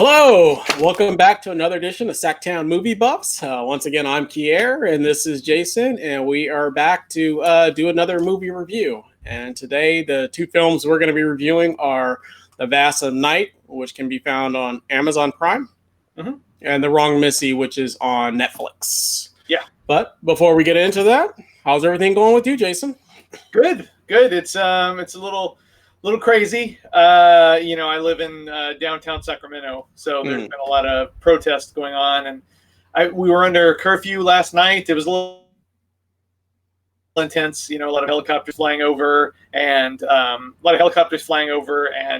Hello, welcome back to another edition of SacTown Movie Buffs. Once again, I'm Kier, and this is Jason, and we are back to do another movie review. And today, the two films we're going to be reviewing are The Vast of Night, which can be found on Amazon Prime, and The Wrong Missy, which is on Netflix. Yeah. But before we get into that, how's everything going with you, Jason? Good. It's a little crazy. I live in downtown Sacramento, so there's been a lot of protests going on, and we were under curfew last night. It was a little intense. A lot of helicopters flying over, and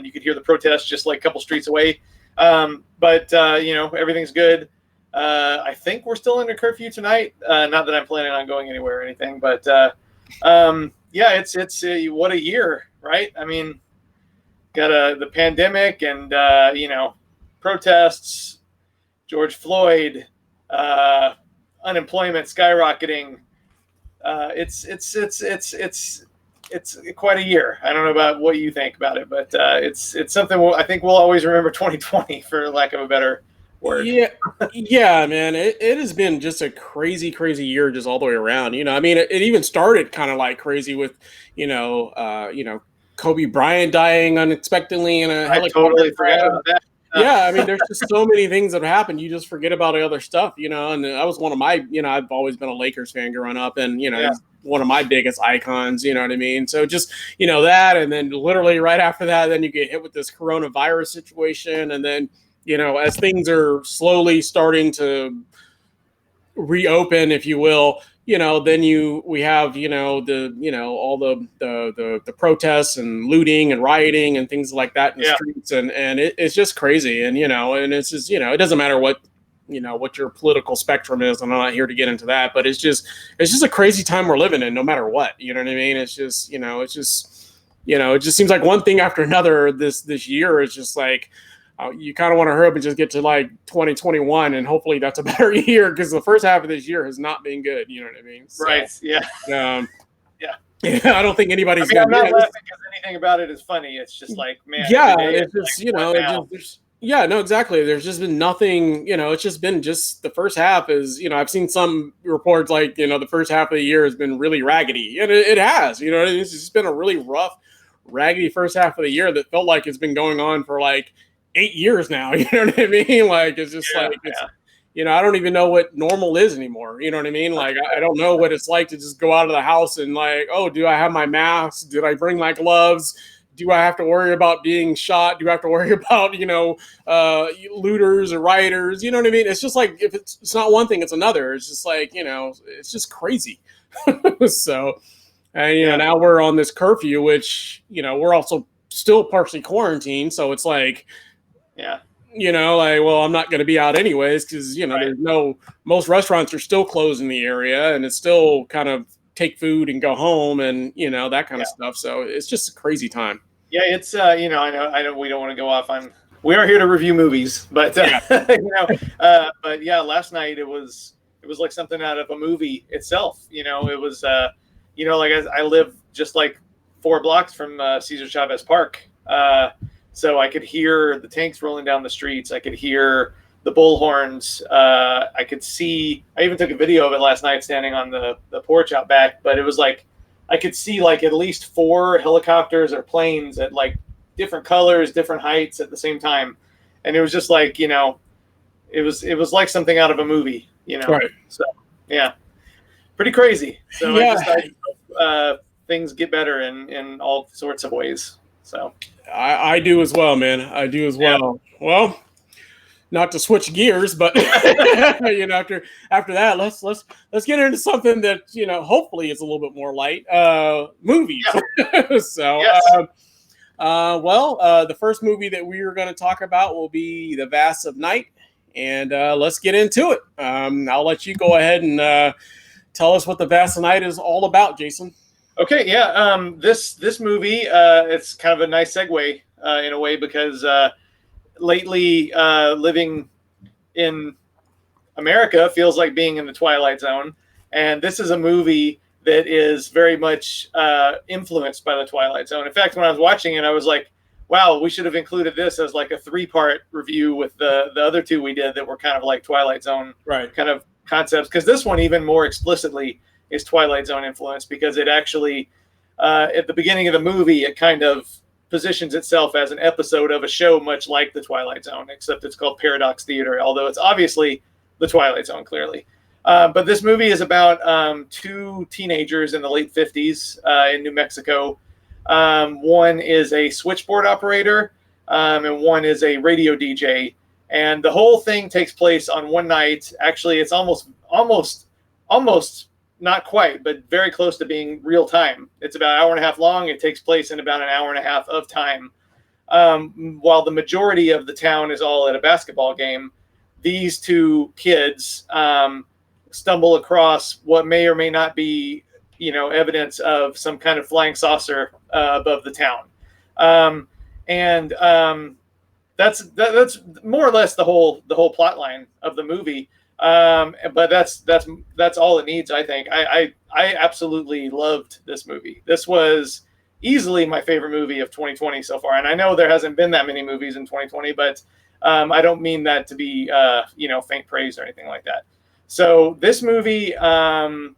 you could hear the protests just like a couple streets away. But everything's good. I think we're still under curfew tonight. Not that I'm planning on going anywhere or anything, but it's what a year. Right? I mean, got the pandemic and protests, George Floyd, unemployment skyrocketing. It's quite a year. I don't know about what you think about it, but it's something I think we'll always remember 2020 for lack of a better word. Yeah, man. It has been just a crazy year just all the way around. I mean, it even started kind of like crazy with, Kobe Bryant dying unexpectedly in a helicopter. I totally forgot about that. Yeah, I mean, there's just so many things that happen. You just forget about the other stuff, and that was one of my, I've always been a Lakers fan growing up, and, he's one of my biggest icons, you know what I mean? So just, that, and then literally right after that, then you get hit with this coronavirus situation, and then, as things are slowly starting to reopen, if you will, then we have, all the protests and looting and rioting and things like that in the streets. And it's just crazy. And, and it's just, it doesn't matter what your political spectrum is. I'm not here to get into that, but it's just a crazy time we're living in, no matter what, you know what I mean? It's just, it just seems like one thing after another this year is just like, you kind of want to hurry up and just get to like 2021, and hopefully that's a better year, because the first half of this year has not been good. You know what I mean? So, right. Yeah. I don't think anybody's. I'm not laughing because anything about it is funny. It's just like, man. Yeah, it's just no, exactly. There's just been nothing. It's just been the first half is. I've seen some reports like the first half of the year has been really raggedy, and it has. It's just been a really rough, raggedy first half of the year that felt like it's been going on for like 8 years now. You know what I mean? Like, it's just I don't even know what normal is anymore. You know what I mean? Like, I don't know what it's like to just go out of the house and like, oh, do I have my mask? Did I bring my gloves? Do I have to worry about being shot? Do I have to worry about, looters or rioters? You know what I mean? It's just like, if it's not one thing, it's another. It's just like, it's just crazy. So, and, now we're on this curfew, which, we're also still partially quarantined. So it's like, I'm not going to be out anyways, because, most restaurants are still closed in the area, and it's still kind of take food and go home and, that kind of stuff. So it's just a crazy time. Yeah. It's, I know we don't want to go off on, we are here to review movies, but, but yeah, last night it was like something out of a movie itself. It was, like I live just like 4 blocks from Cesar Chavez Park. So I could hear the tanks rolling down the streets. I could hear the bullhorns. I could see, I even took a video of it last night standing on the porch out back, but it was like, I could see like at least 4 helicopters or planes at like different colors, different heights at the same time. And it was just like, it was like something out of a movie, Right. So, yeah, pretty crazy. So I things get better in all sorts of ways. So I do as well, man. I do as well. Yeah. Well, not to switch gears, but after that, let's get into something that hopefully is a little bit more light. Movies. Yeah. So, yes. The first movie that we are going to talk about will be The Vast of Night, and let's get into it. I'll let you go ahead and tell us what The Vast of Night is all about, Jason. Okay, yeah. This movie, it's kind of a nice segue in a way, because lately living in America feels like being in the Twilight Zone, and this is a movie that is very much influenced by the Twilight Zone. In fact, when I was watching it, I was like, wow, we should have included this as like a 3-part review with the other 2 we did that were kind of like Twilight Zone kind of concepts. Because this one even more explicitly is Twilight Zone influence, because it actually at the beginning of the movie it kind of positions itself as an episode of a show much like the Twilight Zone, except it's called Paradox Theater, although it's obviously the Twilight Zone clearly. But this movie is about 2 teenagers in the late 50s in New Mexico. One is a switchboard operator, and one is a radio DJ. And the whole thing takes place on one night. Actually, it's almost not quite, but very close to being real time. It's about an hour and a half long. It takes place in about an hour and a half of time. While the majority of the town is all at a basketball game, these 2 kids stumble across what may or may not be, evidence of some kind of flying saucer above the town. That's more or less the whole plot line of the movie. But that's all it needs, I think. I absolutely loved this movie. This was easily my favorite movie of 2020 so far. And I know there hasn't been that many movies in 2020, but I don't mean that to be faint praise or anything like that. So this movie, I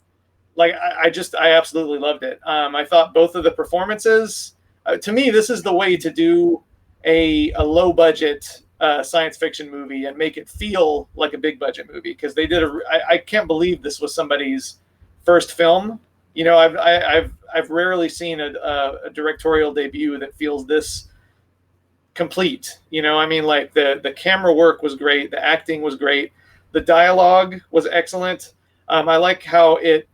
absolutely loved it. I thought both of the performances, to me, this is the way to do a low budget science fiction movie and make it feel like a big budget movie, because they did I can't believe this was somebody's first film. I've rarely seen a directorial debut that feels this complete. Like the camera work was great, the acting was great, the dialogue was excellent. I like how it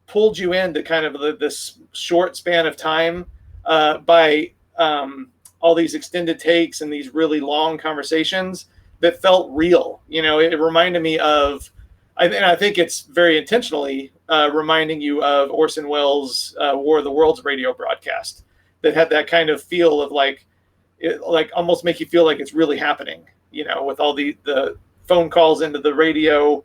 pulled you into kind of this short span of time by all these extended takes and these really long conversations that felt real. It reminded me of, and I think it's very intentionally reminding you of Orson Welles' War of the Worlds radio broadcast that had that kind of feel of like almost make you feel like it's really happening, with all the phone calls into the radio,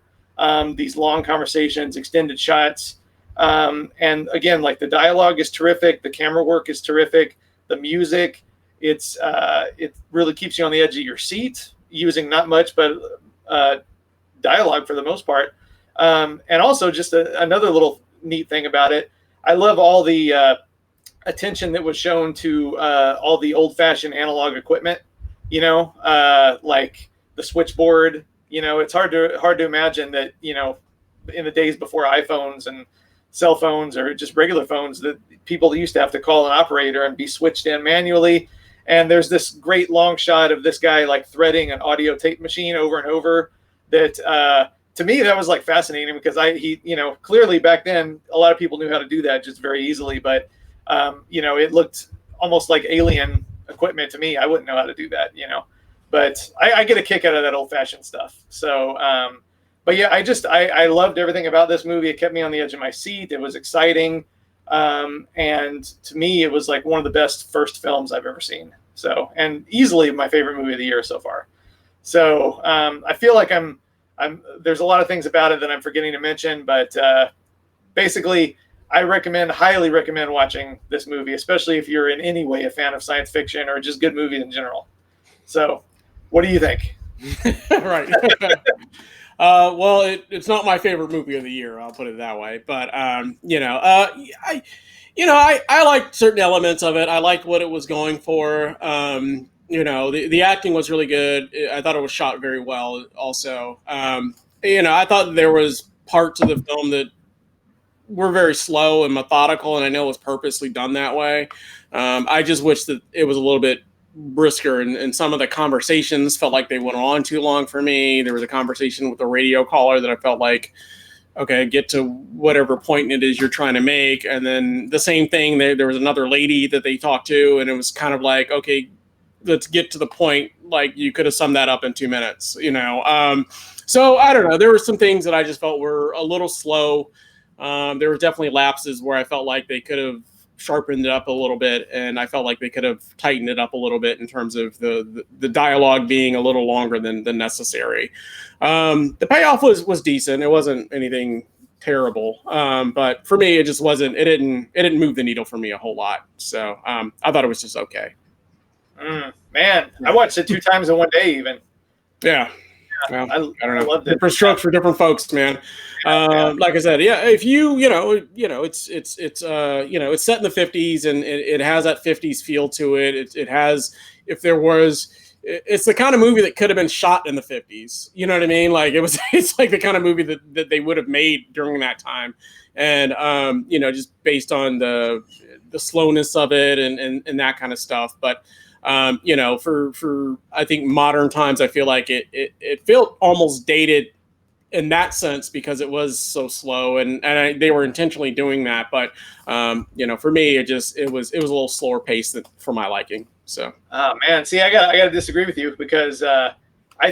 these long conversations, extended shots. And again, like the dialogue is terrific. The camera work is terrific. The music, it really keeps you on the edge of your seat, using not much, but dialogue for the most part. And also just another little neat thing about it, I love all the attention that was shown to all the old-fashioned analog equipment, like the switchboard. It's hard to imagine that, in the days before iPhones and cell phones or just regular phones, that people used to have to call an operator and be switched in manually. And there's this great long shot of this guy like threading an audio tape machine over and over. That to me, that was like fascinating, because he clearly back then a lot of people knew how to do that just very easily, but it looked almost like alien equipment to me. I wouldn't know how to do that, but I get a kick out of that old fashioned stuff. So, but yeah, I loved everything about this movie. It kept me on the edge of my seat. It was exciting. And to me, it was like one of the best first films I've ever seen. So, and easily my favorite movie of the year so far. So, I feel like there's a lot of things about it that I'm forgetting to mention, but, basically I highly recommend watching this movie, especially if you're in any way a fan of science fiction or just good movies in general. So what do you think? Right. Well, it's not my favorite movie of the year, I'll put it that way. But I liked certain elements of it. I liked what it was going for. The acting was really good. I thought it was shot very well. Also, I thought there was parts of the film that were very slow and methodical, and I know it was purposely done that way. I just wish that it was a little bit brisker, and some of the conversations felt like they went on too long for me. There was a conversation with the radio caller that I felt like, okay, get to whatever point it is you're trying to make. And then the same thing, there was another lady that they talked to, and it was kind of like, okay, let's get to the point. Like, you could have summed that up in 2 minutes, So I don't know. There were some things that I just felt were a little slow. There were definitely lapses where I felt like they could have sharpened it up a little bit, and I felt like they could have tightened it up a little bit in terms of the dialogue being a little longer than necessary. The payoff was decent. It wasn't anything terrible, but for me, it just wasn't. It didn't move the needle for me a whole lot. So I thought it was just okay. Man, I watched it 2 times in one day even. Yeah. Well, I don't know. I loved it. Different strokes for different folks, man. Like I said, yeah. If it's it's set in the 50s, and it has that 50s feel to it. It has, if there was, it's the kind of movie that could have been shot in the 50s. You know what I mean? Like it's like the kind of movie that they would have made during that time, and just based on the slowness of it and that kind of stuff, but. For I think modern times, I feel like it felt almost dated in that sense because it was so slow, and they were intentionally doing that. But for me, it was a little slower paced for my liking. So, oh man, see, I got to disagree with you because I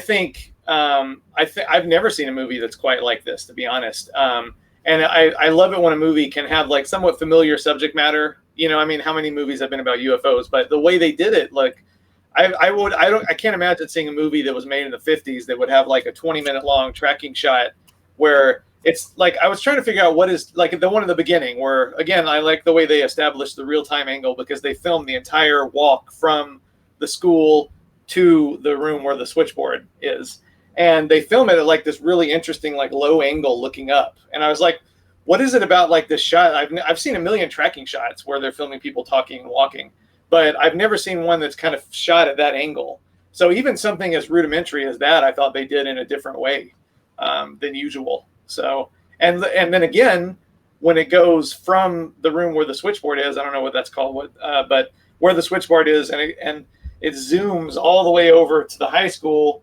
think I've never seen a movie that's quite like this, to be honest. And I love it when a movie can have like somewhat familiar subject matter. I mean, how many movies have been about UFOs? But the way they did it, like, I can't imagine seeing a movie that was made in the 50s that would have like a 20-minute long tracking shot where it's like, I was trying to figure out what is like the one in the beginning where, again, I like the way they established the real-time angle because they filmed the entire walk from the school to the room where the switchboard is. And they film it at like this really interesting, like low angle looking up. And I was like, what is it about like this shot? I've seen a million tracking shots where they're filming people talking and walking, but I've never seen one that's kind of shot at that angle. So even something as rudimentary as that, I thought they did in a different way than usual. So, and then again, when it goes from the room where the switchboard is, I don't know what that's called, but where the switchboard is, and it zooms all the way over to the high school,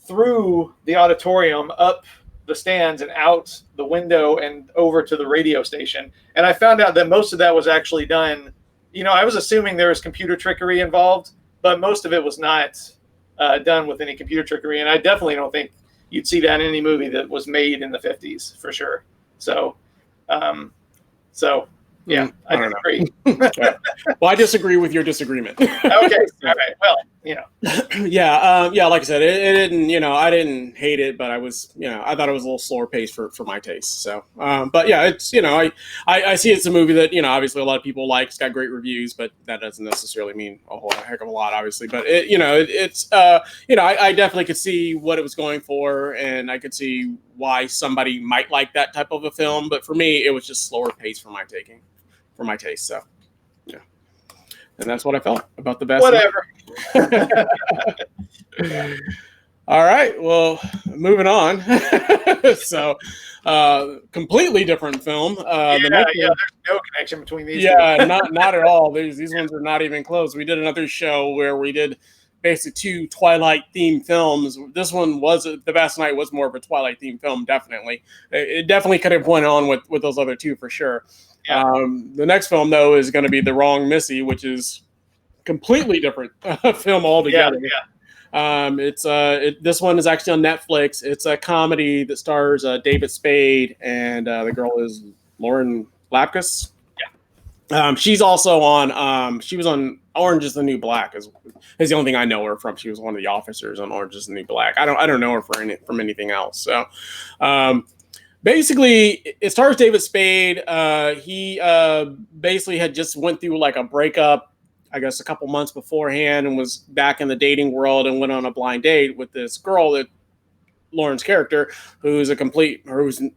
through the auditorium, up the stands and out the window and over to the radio station. And I found out that most of that was actually done. I was assuming there was computer trickery involved, but most of it was not done with any computer trickery. And I definitely don't think you'd see that in any movie that was made in the 50s for sure. So, yeah, I don't agree. Yeah. Well, I disagree with your disagreement. Okay. All right. Well, Yeah. Like I said, it didn't, I didn't hate it, but I thought it was a little slower paced for my taste. So, but yeah, it's, I see it's a movie that, obviously a lot of people like. It's got great reviews, but that doesn't necessarily mean a whole heck of a lot, obviously. But I definitely could see what it was going for, and I could see why somebody might like that type of a film. But for me, it was just slower paced for my taste. So, yeah. And that's what I felt about the best. Whatever. All right. Well, moving on. So, completely different film. There's no connection between these. Yeah, not at all. These ones are not even close. We did another show where we did basically 2 Twilight themed films. This one was The Best Night was more of a Twilight themed film. Definitely, it definitely could have went on with those other 2 for sure. Yeah. The next film though is going to be The Wrong Missy, which is completely different film altogether. Yeah. This one is actually on Netflix. It's a comedy that stars David Spade, and the girl is Lauren Lapkus. Yeah. She's also on. She was on Orange Is the New Black. Is the only thing I know her from. She was one of the officers on Orange Is the New Black. I don't know her from anything else. So. Basically, it stars David Spade. He basically had just went through like a breakup, I guess, a couple months beforehand, and was back in the dating world and went on a blind date with this girl that Lauren's character, whose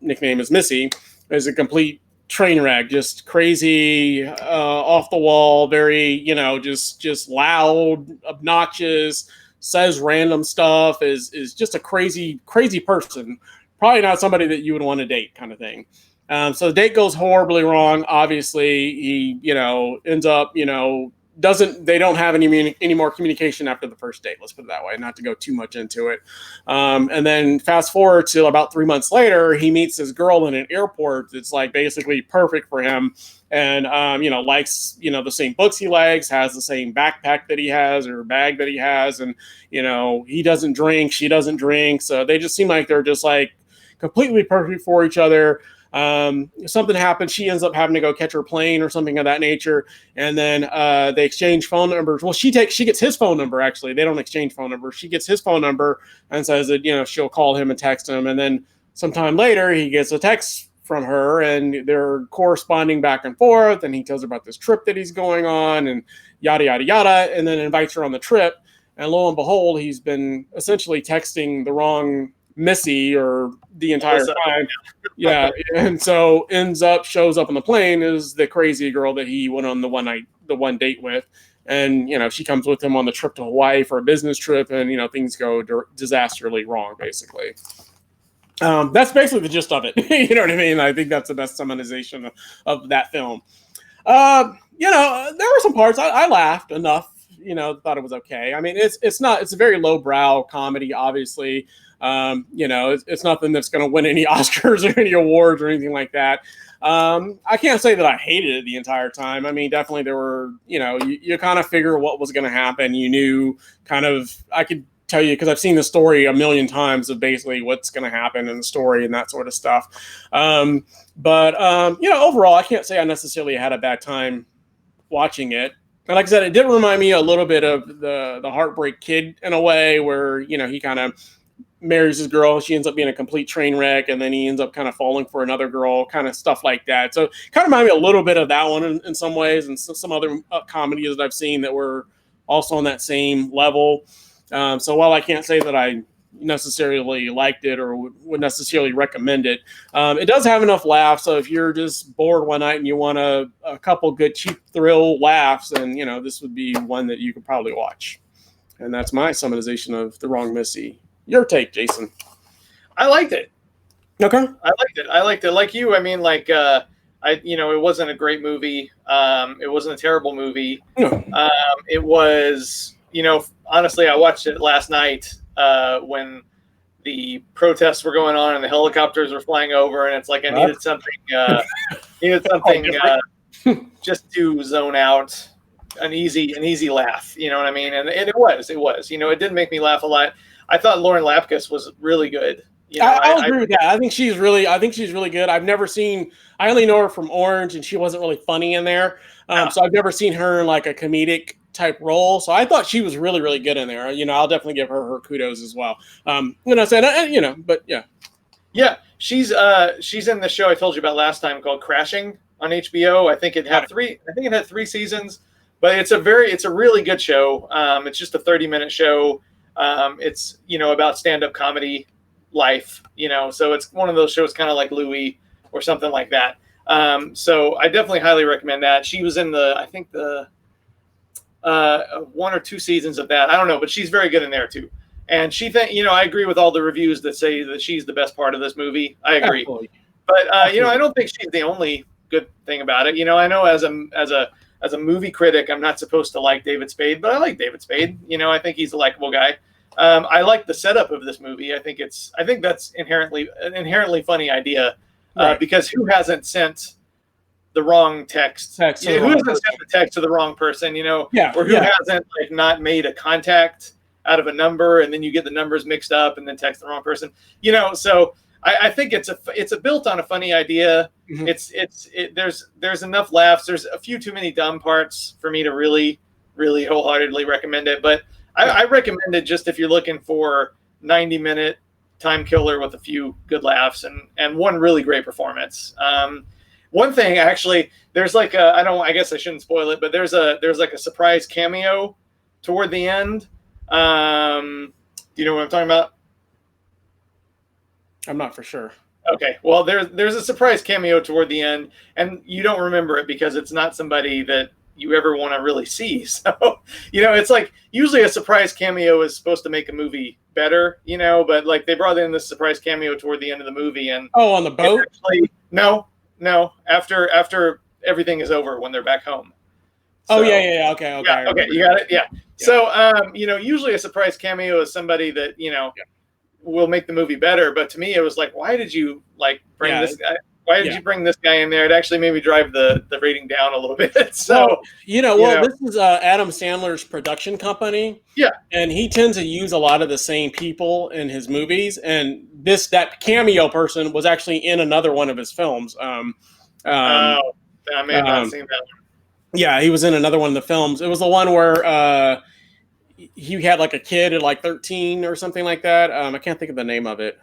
nickname is Missy, is a complete train wreck, just crazy, off the wall, very, just loud, obnoxious, says random stuff, is just a crazy, crazy person. Probably not somebody that you would want to date, kind of thing. So the date goes horribly wrong. Obviously, he, ends up, they don't have any more communication after the first date. Let's put it that way, not to go too much into it. And then fast forward to about 3 months later, he meets this girl in an airport that's like basically perfect for him. And, likes, the same books he likes, has the same backpack that he has or bag that he has. And, he doesn't drink, she doesn't drink. So they just seem like they're just like completely perfect for each other. Something happens. She ends up having to go catch her plane or something of that nature. And then they exchange phone numbers. Well, she gets his phone number, actually. They don't exchange phone numbers. She gets his phone number and says that, she'll call him and text him. And then sometime later, he gets a text from her, and they're corresponding back and forth, and he tells her about this trip that he's going on and yada yada yada, and then invites her on the trip, and lo and behold, he's been essentially texting the wrong Missy or the entire time. Yeah, and so shows up on the plane is the crazy girl that he went on the one date with. And, she comes with him on the trip to Hawaii for a business trip, and, things go disastrously wrong, basically. That's basically the gist of it. You know what I mean? I think that's the best summarization of that film. There were some parts I laughed enough, thought it was okay. I mean, it's a very lowbrow comedy, obviously. It's nothing that's going to win any Oscars or any awards or anything like that. I can't say that I hated it the entire time. I mean, definitely there were, you kind of figure what was going to happen. You knew I could tell you, because I've seen the story a million times of basically what's going to happen in the story and that sort of stuff. But overall, I can't say I necessarily had a bad time watching it. And like I said, it did remind me a little bit of the Heartbreak Kid in a way, where, he kind of marries his girl. She ends up being a complete train wreck, and then he ends up kind of falling for another girl, kind of stuff like that. So kind of remind me a little bit of that one in some ways, and some other comedies that I've seen that were also on that same level. So while I can't say that I necessarily liked it or would necessarily recommend it, it does have enough laughs. So if you're just bored one night and you want a couple good cheap thrill laughs, then this would be one that you could probably watch. And that's my summarization of The Wrong Missy. Your take, Jason. I liked it. Okay. I liked it. Like you, I mean, it wasn't a great movie. It wasn't a terrible movie. No. It was, honestly, I watched it last night when the protests were going on and the helicopters were flying over, and it's like I needed something, just to zone out, an easy laugh. You know what I mean? And it was. It didn't make me laugh a lot. I thought Lauren Lapkus was really good. I'll agree with that. I think she's really good. I only know her from Orange, and she wasn't really funny in there. So I've never seen her in like a comedic type role. So I thought she was really, really good in there. I'll definitely give her kudos as well. But yeah. Yeah, she's in the show I told you about last time called Crashing on HBO. I think it had three seasons, but it's a really good show. It's just a 30-minute show. It's about stand-up comedy life, so it's one of those shows kind of like Louie or something like that. So I definitely highly recommend that. She was in the 1 or 2 seasons of that. I don't know, but she's very good in there too. And I agree with all the reviews that say that she's the best part of this movie. I agree. Absolutely. But I don't think she's the only good thing about it. I know as a movie critic, I'm not supposed to like David Spade, but I like David Spade. I think he's a likable guy. I like the setup of this movie. I think that's an inherently funny idea, right. Because who hasn't sent the wrong text? Who hasn't sent the text to the wrong person? Or who hasn't not made a contact out of a number, and then you get the numbers mixed up and then text the wrong person? So I think it's built on a funny idea. Mm-hmm. There's enough laughs. There's a few too many dumb parts for me to really, really wholeheartedly recommend it. But I recommend it just if you're looking for 90-minute time killer with a few good laughs and one really great performance. One thing actually, there's I guess I shouldn't spoil it, but there's like a surprise cameo toward the end. Do you know what I'm talking about? I'm not for sure. Okay. Well, there's a surprise cameo toward the end, and you don't remember it because it's not somebody that you ever want to really see. So, it's like usually a surprise cameo is supposed to make a movie better, but like they brought in this surprise cameo toward the end of the movie, and on the boat? Actually, no, after everything is over when they're back home. So, yeah. Okay. Yeah, okay, you got it. Yeah. So, usually a surprise cameo is somebody that will make the movie better. But to me, it was like, why did you bring this guy? Why did you bring this guy in there? It actually made me drive the rating down a little bit. So, this is Adam Sandler's production company. Yeah. And he tends to use a lot of the same people in his movies. And that cameo person was actually in another one of his films. I may have not seen that one. Yeah, he was in another one of the films. It was the one where he had like a kid at 13 or something like that. I can't think of the name of it.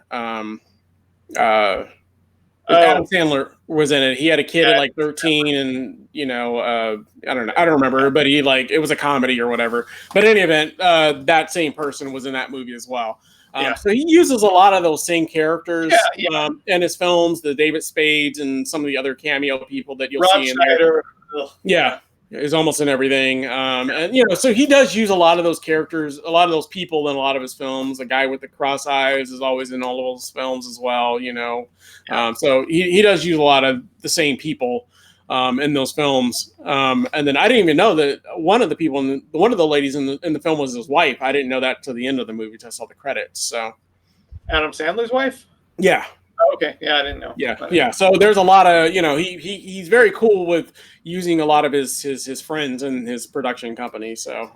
Adam Sandler was in it. He had a kid at like 13, and I don't know, I don't remember, but it was a comedy or whatever. But in any event, that same person was in that movie as well. So he uses a lot of those same characters in his films, the David Spades and some of the other cameo people that you'll see in there. Yeah. Is almost in everything. And so he does use a lot of those characters, a lot of those people in a lot of his films. The guy with the cross eyes is always in all of those films as well, So he does use a lot of the same people in those films. And then I didn't even know that one of the ladies in the film was his wife. I didn't know that till the end of the movie until I saw the credits. So Adam Sandler's wife? Yeah. Oh, okay. Yeah, I didn't know. Yeah. So there's a lot of, he's very cool with using a lot of his friends in his production company. So,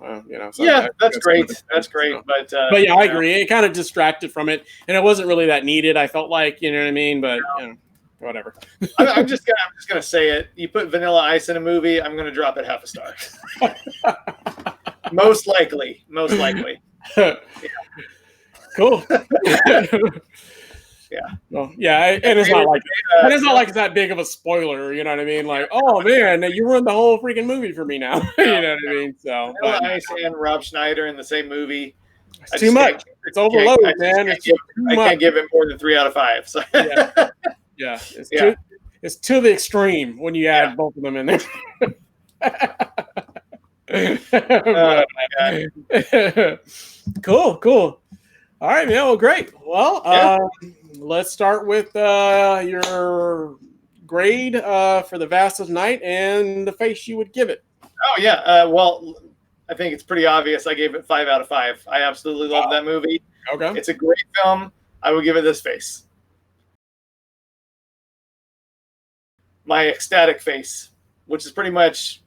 that's great. That's great. But yeah, I agree. It kind of distracted from it, and it wasn't really that needed. I felt like, you know what I mean? But whatever. I'm just gonna say it. You put Vanilla Ice in a movie, I'm gonna drop it half a star. Most likely. Yeah. Cool. Yeah. Well, yeah, and it's not like it's that big of a spoiler, you know what I mean? Like, oh man, you ruined the whole freaking movie for me now. You know what I mean? So Vanilla Ice and Rob Schneider in the same movie. It's too much. It's overload, man. I can't give it more than 3 out of 5. So yeah. It's to the extreme when you add both of them in there. Oh my God. Cool. All right, man. Well, great. Well, let's start with your grade for The Vast of Night and the face you would give it. Oh, yeah. Well, I think it's pretty obvious. I gave it 5 out of 5. I absolutely love that movie. Okay. It's a great film. I would give it this face. My ecstatic face, which is pretty much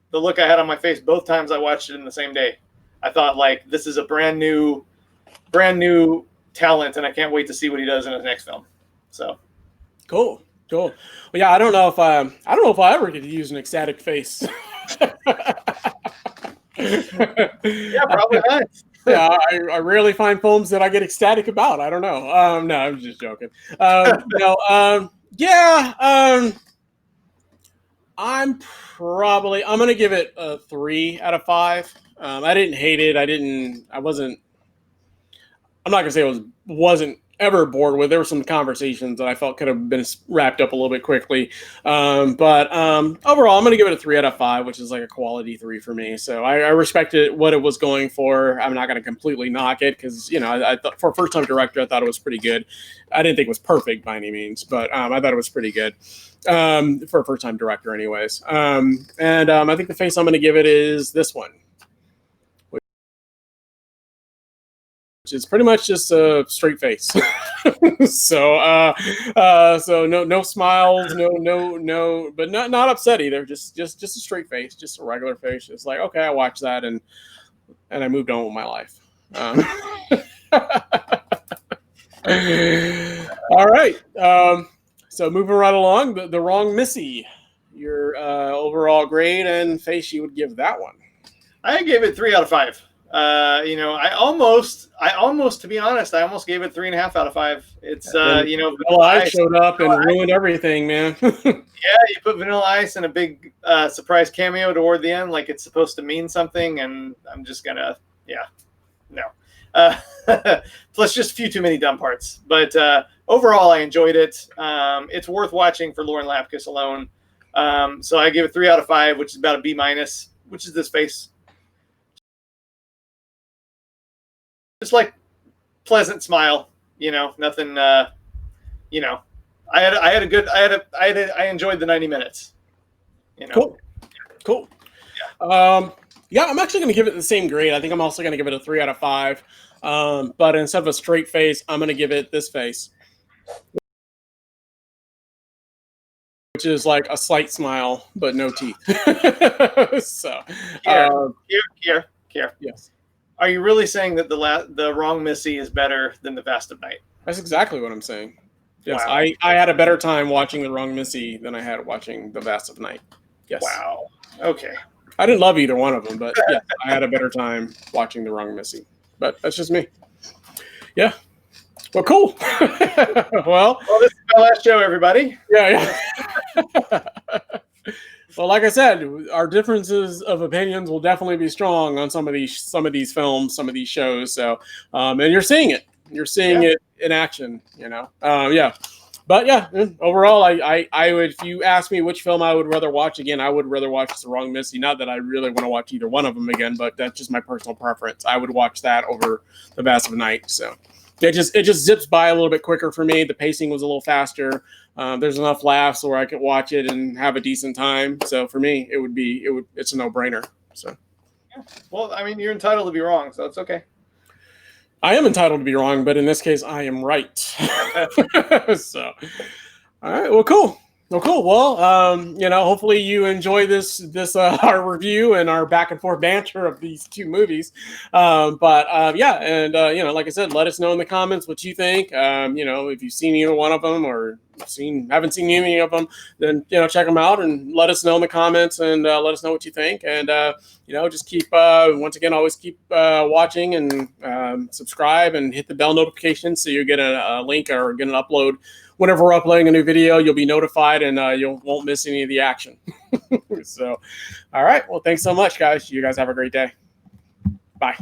the look I had on my face both times I watched it in the same day. I thought, like, this is a brand new talent, and I can't wait to see what he does in his next film. So cool. Well, yeah, I don't know if I ever get to use an ecstatic face. Yeah, probably not. Yeah, I rarely find films that I get ecstatic about. I don't know. No, I'm just joking. I'm gonna give it a 3 out of 5. I didn't hate it. I'm not gonna say I wasn't ever bored with. There were some conversations that I felt could have been wrapped up a little bit quickly, but overall, I'm gonna give it a 3 out of 5, which is like a quality 3 for me. So I respected what it was going for. I'm not gonna completely knock it because I thought for a first-time director, I thought it was pretty good. I didn't think it was perfect by any means, but I thought it was pretty good for a first-time director, anyways. And I think the face I'm gonna give it is this one, which is pretty much just a straight face. So no smiles, no, but not upset either. Just a straight face, just a regular face. It's like, okay, I watched that and I moved on with my life. All right. So moving right along, the Wrong Missy, your overall grade and face you would give that one. I gave it 3 out of 5. I almost, to be honest, I almost gave it 3.5 out of 5. It's, Vanilla Ice showed up and ruined everything, man. Yeah, you put Vanilla Ice in a big surprise cameo toward the end, like it's supposed to mean something, and I'm just gonna, no. Plus, just a few too many dumb parts. But overall, I enjoyed it. It's worth watching for Lauren Lapkus alone. So I give it 3 out of 5, which is about a B-, which is this face. Just like pleasant smile, nothing. I enjoyed the 90 minutes. Cool. Yeah. I'm actually going to give it the same grade. I think I'm also going to give it a 3 out of 5. But instead of a straight face, I'm going to give it this face, which is like a slight smile but no teeth. So here. Yes. Are you really saying that the Wrong Missy is better than The Vast of Night? That's exactly what I'm saying. Yes, wow. I had a better time watching The Wrong Missy than I had watching The Vast of Night. Yes. Wow. Okay. I didn't love either one of them, but yeah, I had a better time watching The Wrong Missy. But that's just me. Yeah. Well, cool. Well, this is my last show, everybody. Yeah. Well, like I said, our differences of opinions will definitely be strong on some of these films, some of these shows. So, and you're seeing it. You're seeing it in action. Yeah. But yeah, overall, I would. If you ask me which film I would rather watch again, I would rather watch The Wrong Missy. Not that I really want to watch either one of them again, but that's just my personal preference. I would watch that over The Vast of Night. So. It just zips by a little bit quicker for me. The pacing was a little faster. There's enough laughs where I could watch it and have a decent time. So for me, it's a no-brainer. So, well, I mean, you're entitled to be wrong, so it's okay. I am entitled to be wrong, but in this case, I am right. So, all right, well, cool. Well, hopefully you enjoy this our review and our back and forth banter of these two movies. Like I said, let us know in the comments what you think. If you've seen either one of them or haven't seen any of them, then check them out and let us know in the comments and let us know what you think. And just keep once again, always keep watching and subscribe and hit the bell notification so you get a link or get an upload. Whenever we're uploading a new video, you'll be notified and you won't miss any of the action. So, all right. Well, thanks so much, guys. You guys have a great day. Bye.